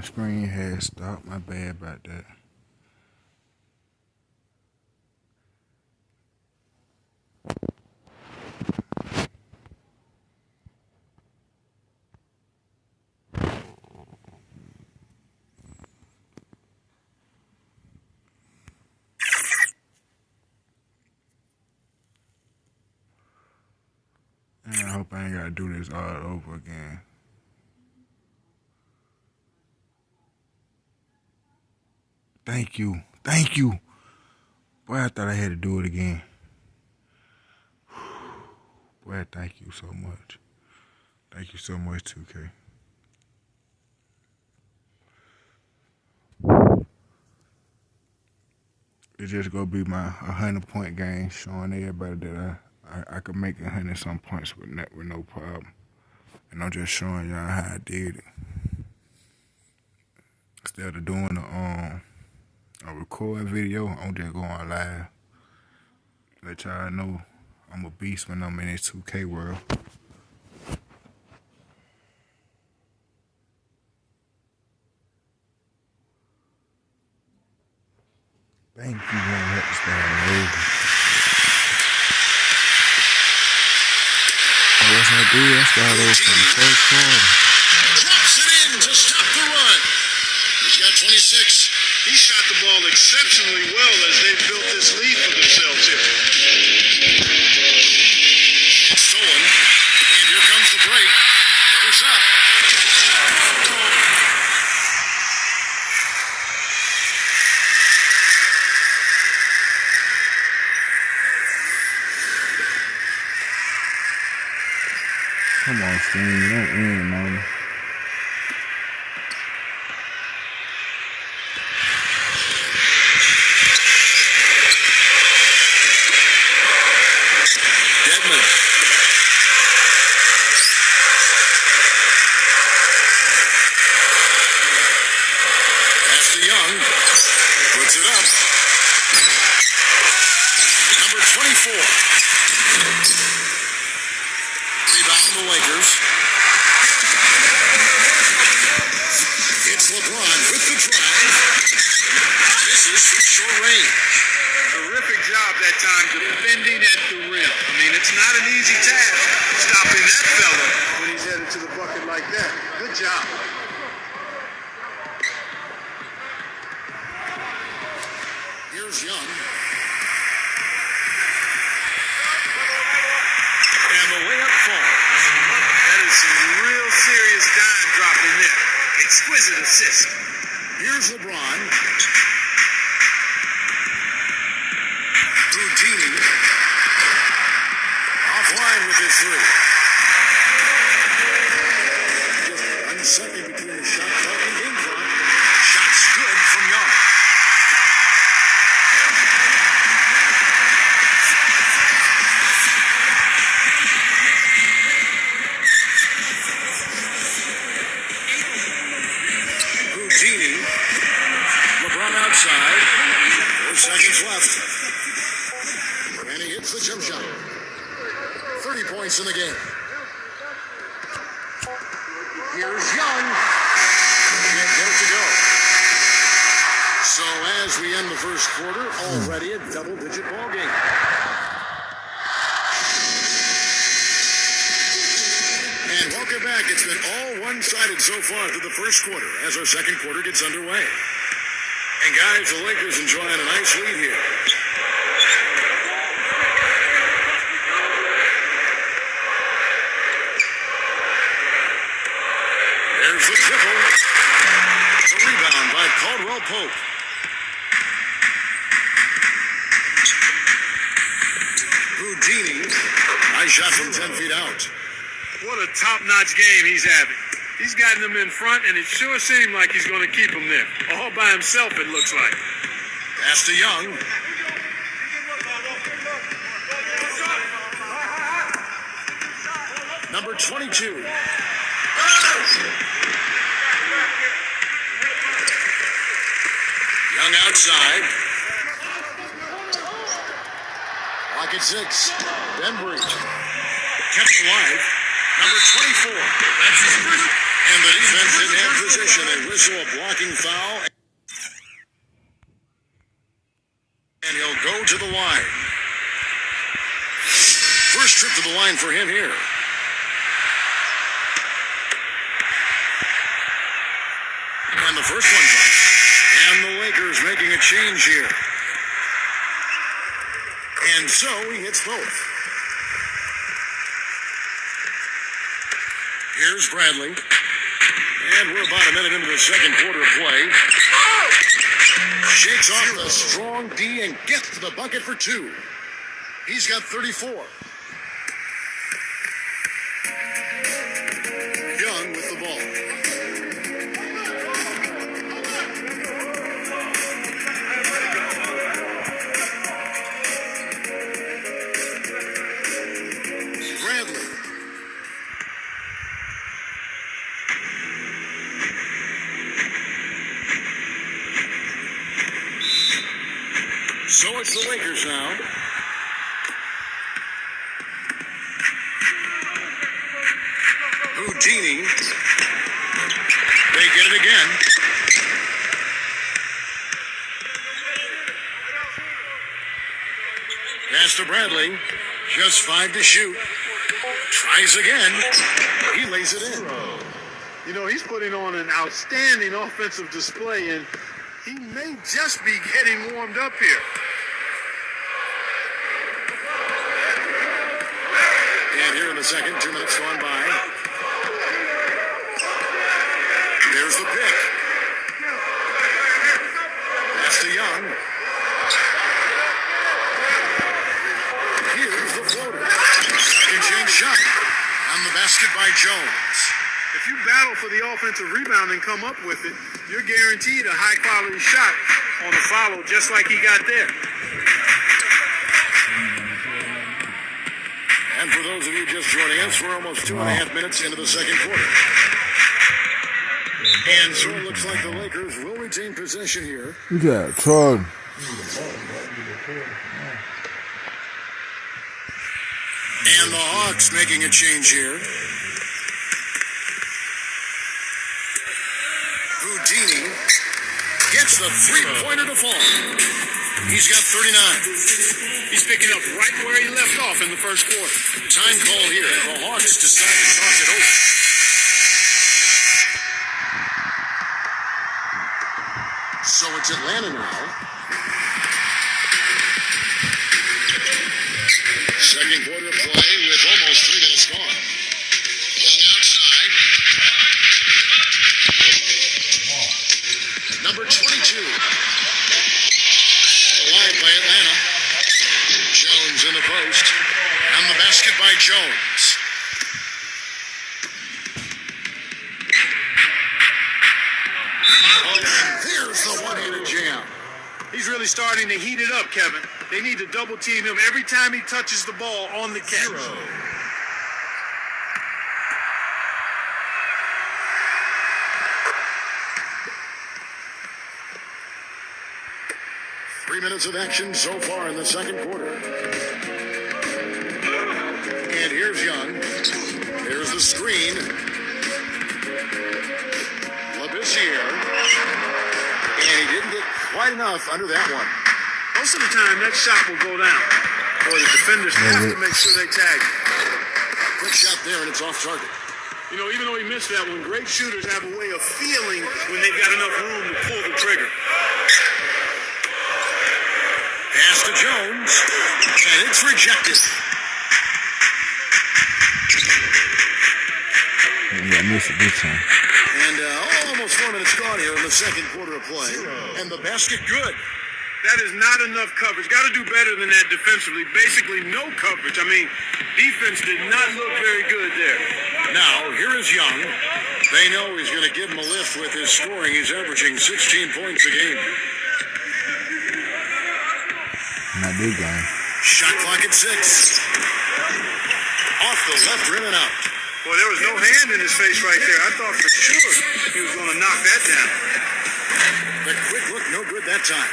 screen had stopped. My bad about that. And I hope I ain't gotta do this all over again. Thank you. Thank you. Boy, I thought I had to do it again. Boy, thank you so much. Thank you so much, 2K. It's just gonna be my 100-point game, showing everybody that I could make 100-some points with no problem. And I'm just showing y'all how I did it. Instead of doing a recording video, I'm just going live. Let y'all know I'm a beast when I'm in this 2K world. Thank you, man. Let me start over. What I do, I start over from the first quarter. Drops it in to stop the run. He's got 26. He shot the ball exceptionally well as they've built this lead for themselves here. Stolen. And here comes the break. Goes up. Come on, Steam. Don't end, mama. Deadman. After Young. Puts it up. Number 24. Rebound the Lakers. It's LeBron with the drive. Misses from short range. Terrific job that time defending at the rim. I mean, it's not an easy task stopping that fella when he's headed to the bucket like that. Good job. Here's Young. And the layup falls. That is some real serious dime dropping there. Exquisite assist. Here's LeBron. Houdini. Offline with his three. Just 1 second between the shot clock and game clock. Shot's good from Young. Houdini. LeBron outside. 4 seconds left. And he hits the jump shot. 30 points in the game. Here's Young. And there to go. So as we end the first quarter, already a double-digit ball game. And welcome back. It's been all one-sided so far through the first quarter as our second quarter gets underway. And guys, the Lakers enjoying a nice lead here. There's the triple. The rebound by Caldwell Pope. Houdini. Nice shot from 10 feet out. What a top-notch game he's having. He's gotten them in front, and it sure seemed like he's going to keep them there. All by himself, it looks like. Pass to Young. Number 22. Young outside. Lock at 6. Bembry. Kept alive. Number 24. That's his first. And the defense didn't have position. They whistle a blocking foul. And he'll go to the line. First trip to the line for him here. And the first one drops. And the Lakers making a change here. And so he hits both. Here's Bradley. And we're about a minute into the second quarter of play. Shakes off the strong D and gets to the bucket for two. He's got 34. Young with the ball. Bradley. So it's the Lakers now. Houdini. They get it again. Pass to Bradley. Just 5 to shoot. Tries again. He lays it in. You know, he's putting on an outstanding offensive display, and he may just be getting warmed up here. And here in the second, 2 minutes gone by. There's the pick. Pass to Young. Here's the floater. Second chance shot. On the basket by Jones. If you battle for the offensive rebound and come up with it, you're guaranteed a high-quality shot on the follow, just like he got there. And for those of you just joining us, we're almost 2.5 minutes into the second quarter. And so it looks like the Lakers will retain possession here. You got Charlie. And the Hawks making a change here. Houdini gets the three-pointer to fall. He's got 39. He's picking up right where he left off in the first quarter. Time call here. The Hawks decide to talk it over. So it's Atlanta now. Second quarter of play with almost 3 minutes gone. Young outside. Number 22. The line by Atlanta. Jones in the post. And the basket by Jones. Oh, and there's the one-handed jam. He's really starting to heat it up, Kevin. They need to double-team him every time he touches the ball on the catch. 3 minutes of action so far in the second quarter. And here's Young. There's the screen. Labissiere. And he didn't get quite enough under that one. Most of the time, that shot will go down. Or the defenders have to make sure they tag it. Quick shot there, and it's off target. You know, even though he missed that one, great shooters have a way of feeling when they've got enough room to pull the trigger. Pass to Jones, and it's rejected. Yeah, I missed it this time. And almost 4 minutes gone here in the second quarter of play. And the basket good. That is not enough coverage. Got to do better than that defensively. Basically, no coverage. I mean, defense did not look very good there. Now, here is Young. They know he's going to give him a lift with his scoring. He's averaging 16 points a game. Not big guy. Shot clock at 6. Off the left rim and out. Boy, there was no hand in his face right there. I thought for sure he was going to knock that down. The quick look, no good that time.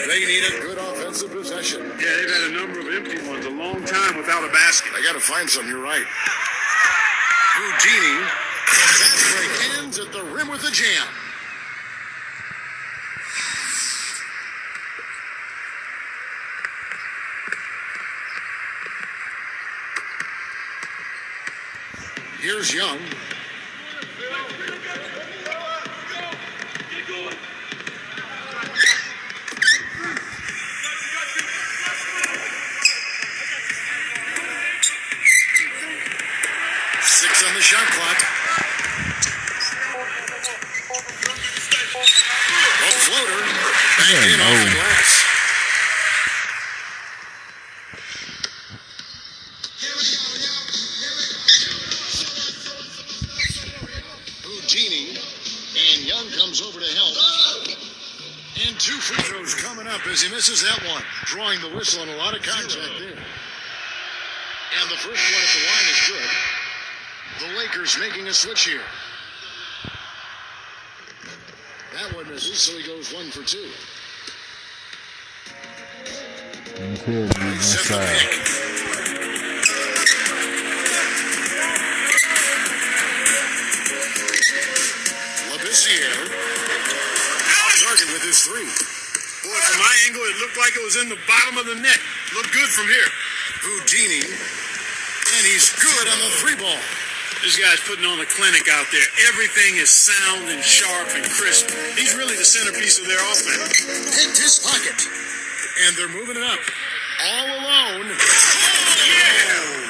They need a good offensive possession. Yeah, they've had a number of empty ones, a long time without a basket. They got to find some, you're right. Houdini. Fast break ends at the rim with a jam. Here's Young. Six on the shot clock. A floater. Back in off the glass. Houdini. And Young comes over to help. And two free throws coming up as he misses that one. Drawing the whistle on a lot of contact there. And the first one at the line is good. The Lakers making a switch here. That one misses, so he goes 1 for 2. Set the pick. LIVESTREAM off target with his three. Boy, from my angle, it looked like it was in the bottom of the net. Looked good from here. Houdini. And he's good on the three ball. This guy's putting on a clinic out there. Everything is sound and sharp and crisp. He's really the centerpiece of their offense. Picked his pocket. And they're moving it up. All alone. Yeah!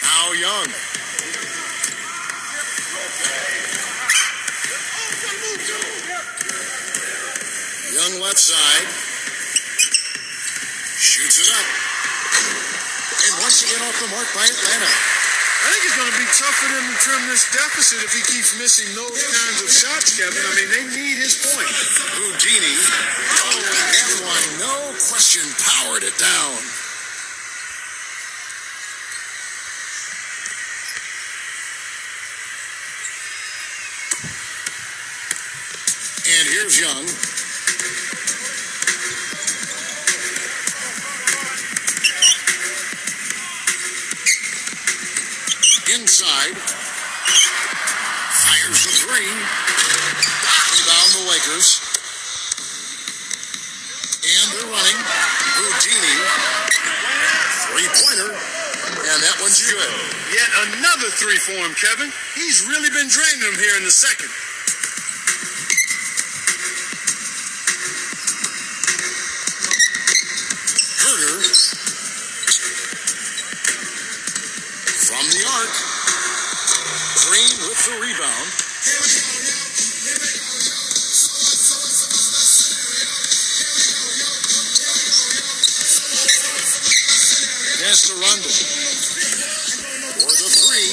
Now Young. Young left side. Shoots it up. And once again off the mark by Atlanta. I think it's going to be tough for them to trim this deficit if he keeps missing those kinds of shots, Kevin. I mean, they need his point. Houdini. Oh, and that one, no question, powered it down. And here's Young. Inside. Fires the three. Rebound the Lakers. And they're running. Houdini. Three-pointer. And that one's good. Yet another three for him, Kevin. He's really been draining them here in the second. From the arc, Green with the rebound. Pass to Rondo. For the three.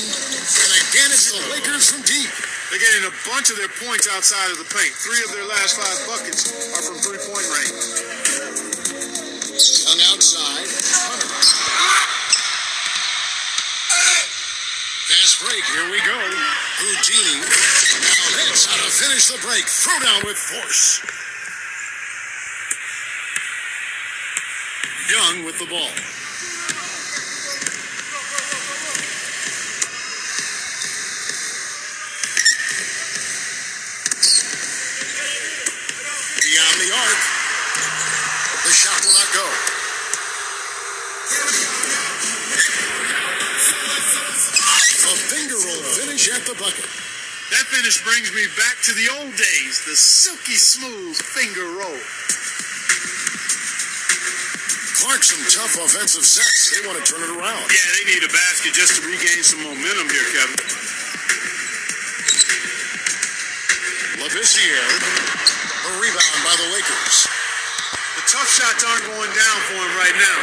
And again, it's the Lakers from deep. They're getting a bunch of their points outside of the paint. 3 of their last 5 buckets are from three-point range. Young outside. Hunter. Fast break, here we go. Houdini. Now that's how to finish the break. Throw down with force. Young with the ball. Beyond the arc. The shot will not go. A finger roll finish at the bucket. That finish brings me back to the old days, the silky smooth finger roll. Clark, some tough offensive sets. They want to turn it around. Yeah, they need a basket just to regain some momentum here, Kevin. LIVESTREAM, a rebound by the Lakers. The tough shots aren't going down for him right now,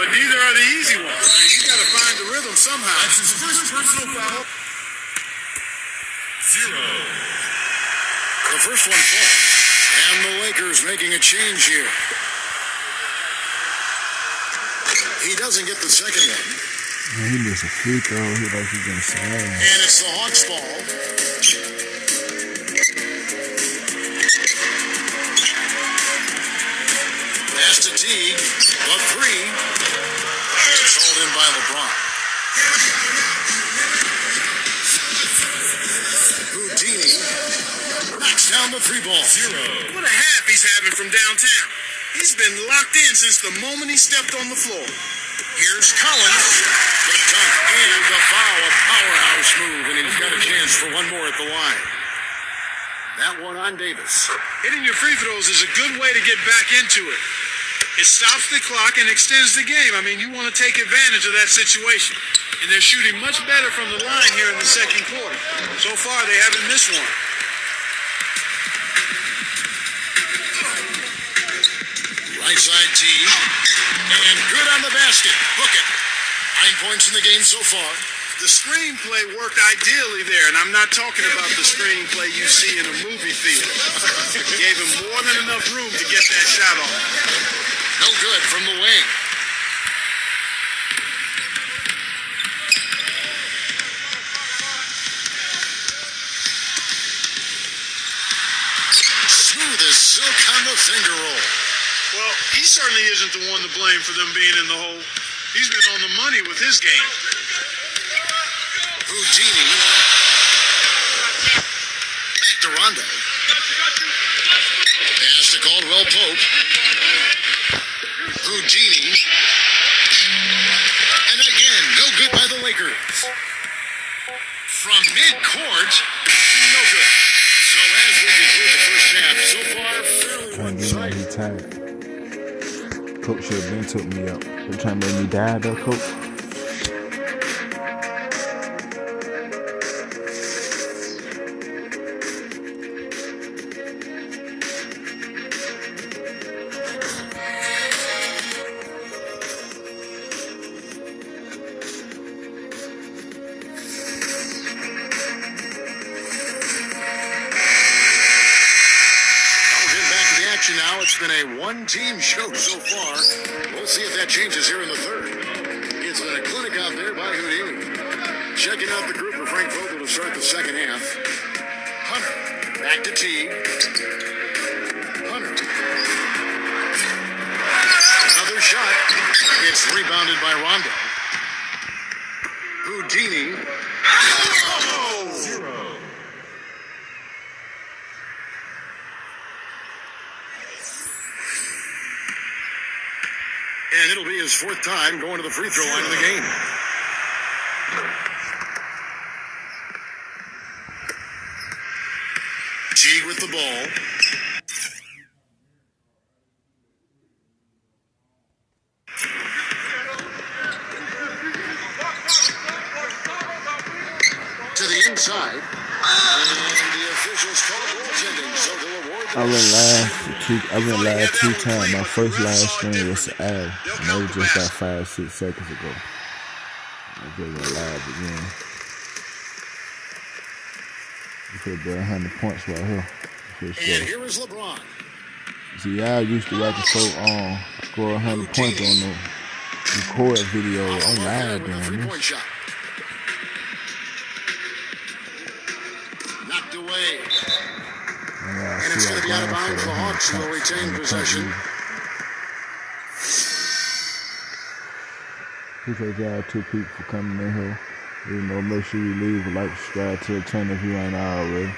but neither are the easy ones. I mean, he's got to find the rhythm somehow. That's his first personal foul. 0. The first one falls. And the Lakers making a change here. He doesn't get the second one. Man, he missed a free throw. He like he's gonna slam. And it's the Hawks' ball. on the free ball. 0. What a half he's having from downtown. He's been locked in since the moment he stepped on the floor. Here's Collins. The dunk and the foul. A powerhouse move, and he's got a chance for one more at the line. That one on Davis. Hitting your free throws is a good way to get back into it. It stops the clock and extends the game. I mean, you want to take advantage of that situation. And they're shooting much better from the line here in the second quarter. So far, they haven't missed one. Right side tee. And good on the basket. Book it. 9 points in the game so far. The screenplay worked ideally there, and I'm not talking about the screenplay you see in a movie theater. It gave him more than enough room to get that shot off. No good from the wing. Smooth as silk on the finger roll. Well, he certainly isn't the one to blame for them being in the hole. He's been on the money with his game. Houdini. Back to Rondo. Pass to Caldwell Pope. Houdini. And again, no good by the Lakers. From mid-court, no good. So as we conclude the first half, so far, fairly one-sided. He tired. Coach should have been took me up. They're trying to make me die though, coach. Now it's been a one-team show so far. We'll see if that changes here in the third. It's been a clinic out there by Houdini. Checking out the group for Frank Vogel to start the second half. Hunter back to T. Hunter. Another shot. It's rebounded by Rondo. Houdini. Oh! 0. And it'll be his fourth time going to the free throw line of the game. Teague with the ball. To the inside. And the officials call goaltending, so they'll award the I went live two times. My first live stream was an hour. And that was just about 5-6 seconds ago. I just went live again. You could be 100 points right here. And here is LeBron. See, I used to watch the folk score 100 points on the record video on live doing this. Shot. Knocked away. And it's going to be out of bounds for the Hawks, who will retain possession. Appreciate y'all two people for coming in here. You know, make sure you leave a like, subscribe to the channel if you ain't already.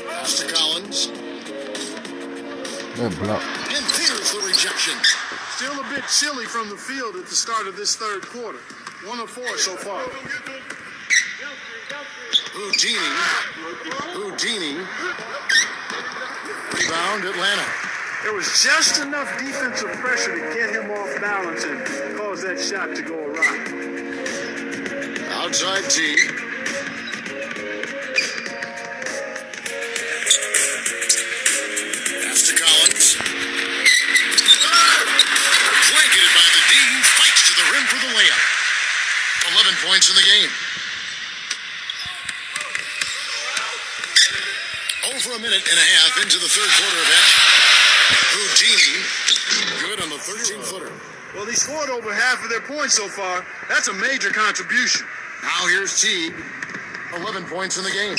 Pass to Collins. That block. And there's the rejection. Still a bit chilly from the field at the start of this third quarter. 1 of 4 so far. Houdini. Rebound, Atlanta. There was just enough defensive pressure to get him off balance and cause that shot to go awry. Outside T. Pass to Collins. Blanketed by the D. Fights to the rim for the layup. 11 points in the game. Over a minute and a half into the third quarter of action. Houdini, good on the 13-footer. Well, he scored over half of their points so far. That's a major contribution. Now here's Teague. 11 points in the game.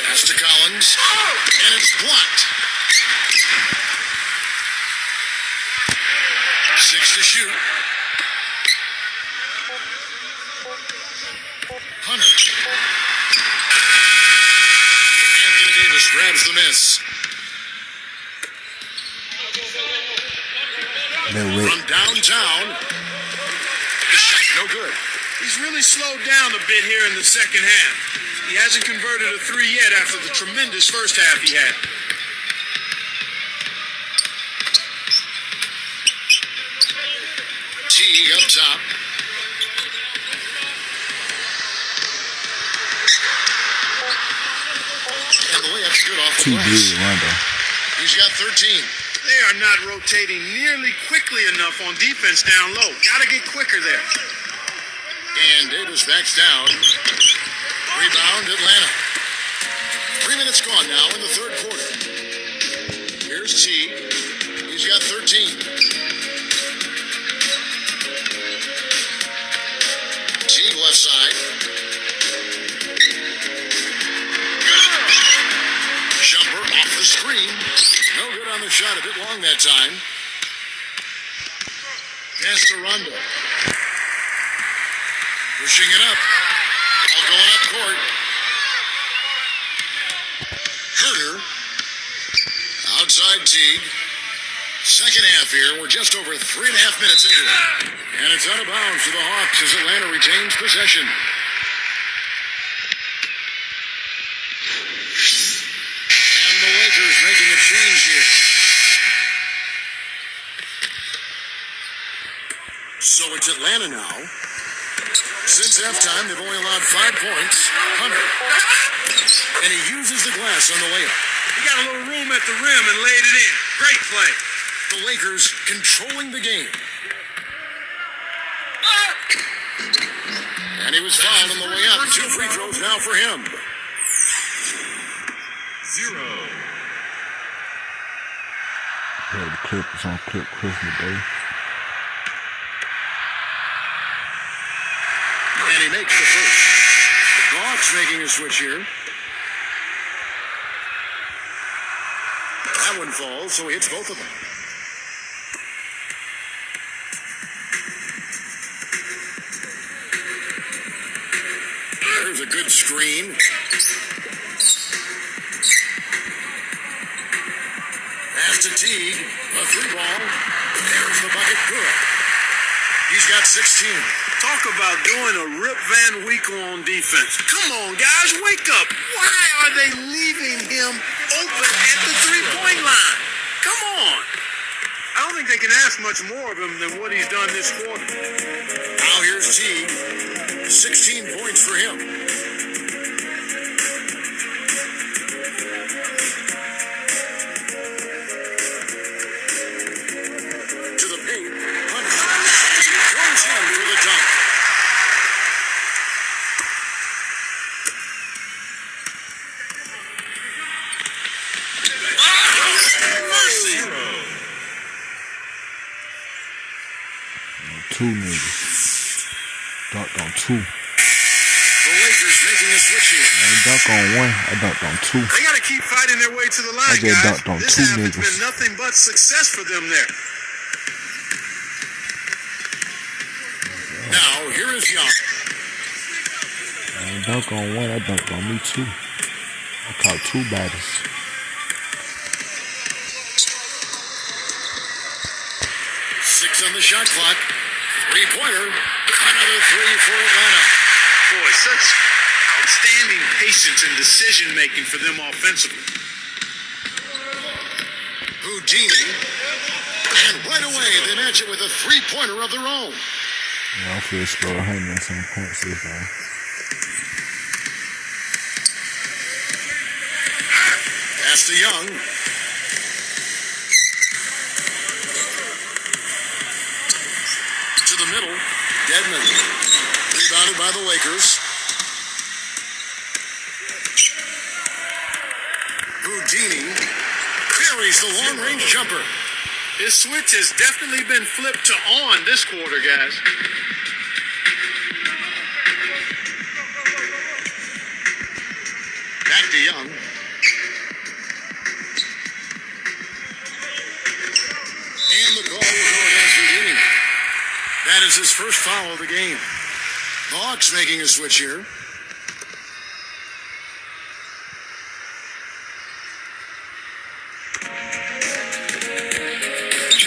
Pass to Collins. And it's blocked. 6 to shoot. Hunter. Anthony Davis grabs the miss. From downtown, the shot no good. He's really slowed down a bit here in the second half. He hasn't converted a three yet after the tremendous first half he had. Teague up top. And the layup's good off the glass. He's got 13. They are not rotating nearly quickly enough on defense down low. Got to get quicker there. And Davis backs down. Rebound, Atlanta. 3 minutes gone now in the third quarter. Here's Teague. He's got 13. Teague left side. Jumper off the screen. No good on the shot. A bit long that time. Pass to Rondo. Pushing it up. All going up court. Herter. Outside Teague. Second half here. We're just over 3.5 minutes into it. And it's out of bounds for the Hawks as Atlanta retains possession. And the Lakers making a change here. So it's Atlanta now. Since halftime, they've only allowed 5 points. Hunter. And he uses the glass on the layup. He got a little room at the rim and laid it in. Great play. The Lakers controlling the game. And he was fouled on the way up. 2 free throws now for him. 0. Yeah, the clip is on clip Christmas Day. And he makes the first. The Hawks making a switch here. That one falls, so he hits both of them. There's a good screen. Pass to Teague. A 3 ball. There's the bucket. Good. He's got 16. Talk about doing a Rip Van Winkle on defense. Come on, guys, wake up. Why are they leaving him open at the three-point line? Come on. I don't think they can ask much more of him than what he's done this quarter. Now here's Teague. 16 points for him. To the paint. Hunter. Throws him for the dunk. Mercy. 2 niggas. Dunked on 2. The Lakers making a switch here. I ain't dunked on 1. I dunked on 2. They got to keep fighting their way to the line, I just guys. dunked on This 2 half has niggas. been nothing but success for them there. Now, here is Young. I ain't dunked on 1. I dunked on me 2. I caught 2 bodies. 6 on the shot clock. 3-pointer. Another 3 for Atlanta. Boy, such outstanding patience and decision-making for them offensively. Houdini. And right away, they match it with a 3-pointer of their own. Yeah, I feel scored 100 some points this game. Pass to Young. To the middle. Dedmon. Rebounded by the Lakers. Houdini carries the long-range jumper. His switch has definitely been flipped to on this quarter, guys. Back to Young. And the call will go against Houdini. is his first foul of the game. The Hawks making a switch here.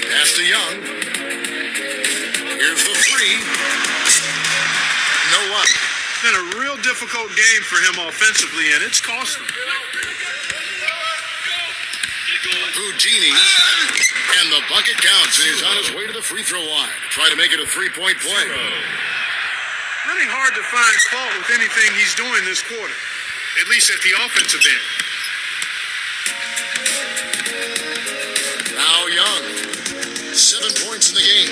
Pass to Young. Here's the three. No up. It's been a real difficult game for him offensively, and it's cost him. Houdini. And the bucket counts, and he's on his way to the free throw line. Try to make it a three-point play. Really hard to find fault with anything he's doing this quarter, at least at the offensive end. Now Young. 7 points in the game.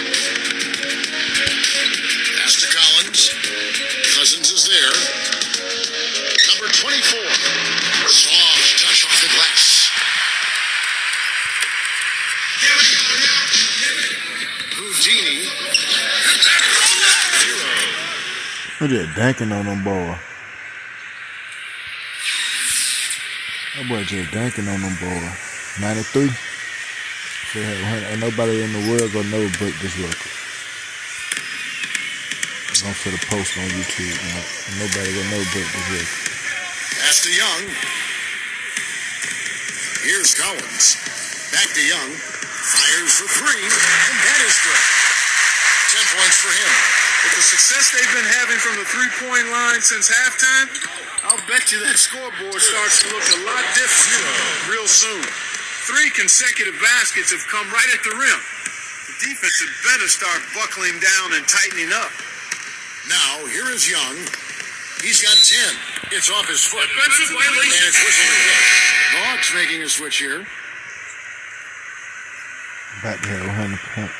Pass to Collins. Cousins is there. Number 24. Soft touch off the glass. Houdini. Look at that dunking on them boy. That boy just dunking on them boy. 93. Ain't nobody in the world gonna never break this record. I'm going for the post on YouTube. Ain't nobody gonna never break this record. Pass to Young. Here's Collins. Back to Young. Fires for three. And that is good. 10 points for him. With the success they've been having from the three-point line since halftime, I'll bet you that scoreboard starts to look a lot different real soon. 3 consecutive baskets have come right at the rim. The defense had better start buckling down and tightening up. Now, here is Young. He's got 10. It's off his foot. Defensive violation. And it's whistled again. The Hawks making a switch here. Back to 100 points.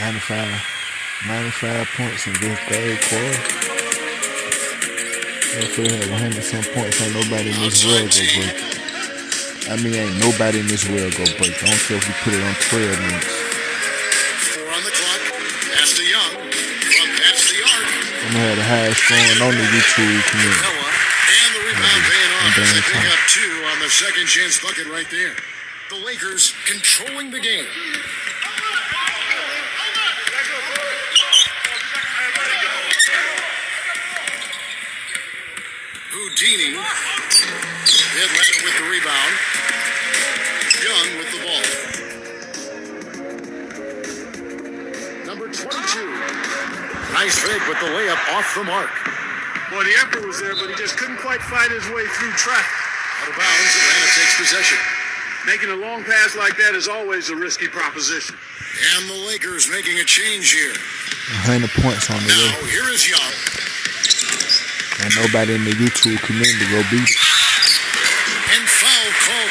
95 points in this third quarter. If we have 100-some points, ain't nobody in this world go break. I mean, ain't nobody in this world go break. I don't care if you put it on 12 minutes. 4 on the clock. Pass to Young. From past the arc. I'm gonna have the highest scoring on the YouTube community. Noah. And the rebound paying off as they pick up 2 on the second chance bucket right there. The Lakers controlling the game. Houdini. Atlanta with the rebound. Young with the ball. Number 22. Nice fake, but the layup off the mark. Boy, the effort was there, but he just couldn't quite fight his way through traffic. Out of bounds, Atlanta takes possession. Making a long pass like that is always a risky proposition. And the Lakers making a change here. 100 points on the way. Now, here is Young. And nobody in the YouTube community go beat it. And foul call.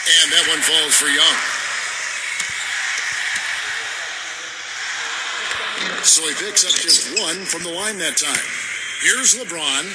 And that one falls for Young. So he picks up just 1 from the line that time. Here's LeBron.